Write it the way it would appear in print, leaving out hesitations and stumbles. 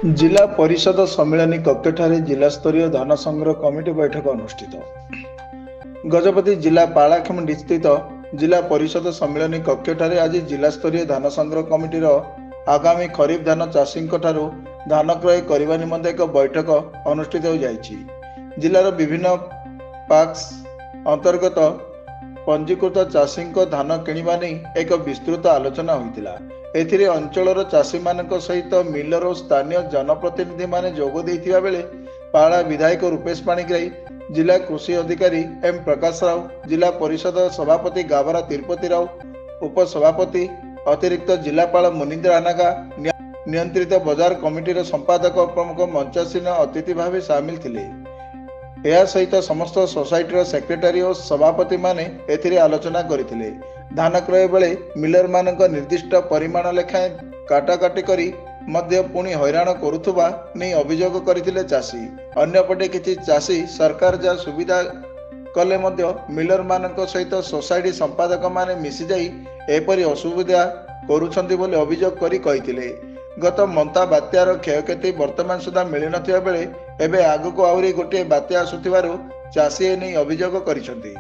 जिला परिषद सम्मिलनी कक्षठारे जिला स्तरीय धान संग्रह कमिटी बैठक अनुष्ठित। गजपति जिला पालाखेमुंडी स्थित जिला परिषद सम्मिलनी कक्षठारे आज जिला स्तरीय धान संग्रह कमिटी आगामी खरीफ धान चाषी धान क्रय करने निमंते एक बैठक अनुष्ठित हो जाइछि। जिलार विभिन्न पाक्स अंतर्गत पंजीकृत चाषी धान किणवा नहीं एक विस्तृत आलोचना होइतिला। एथिरे अंचलर चाषी मानक सहित मिलर और स्थानीय जनप्रतिनिधि माने जोग देइथिबा बेले पाड़ा विधायक रूपेश पाणिग्राही, जिला कृषि अधिकारी एम प्रकाश राव, जिला परिषद सभापति गावरा तिरुपति राव, उपसभापति अतिरिक्त जिलापाल मुनीन्द्र आनागा, नियंत्रित बजार कमिटीर संपादक प्रमुख मंचासीन अतिथि भाव सामिल थिले। यह सहित समस्त सोसाइटीर सेक्रेटारी और सभापति माने एथिरे आलोचना करथिले। धान क्रय बेले मिलर मानक निर्दिष्ट परिमाण लेखाएं काटाकाटी करी मध्य पुणी हैरान करुथुबा नहीं अभियोग करथिले चाषी। अन्यपटे किछि चाषी सरकार जा सुविधा कले मध्य मिलर मानक सहित सोसाइटी संपादक माने मिसी जाई एपरि असुविधा करुछंती बोली अभियोग करी कहिथिले। गत मंता बात्यार क्षयक्षति वर्तमान सुधा मिली नथिबा बेले एबे आगको आउरी गोटे बात्या आसुथिबारु चाषी ए नै अभियोग करिसंती।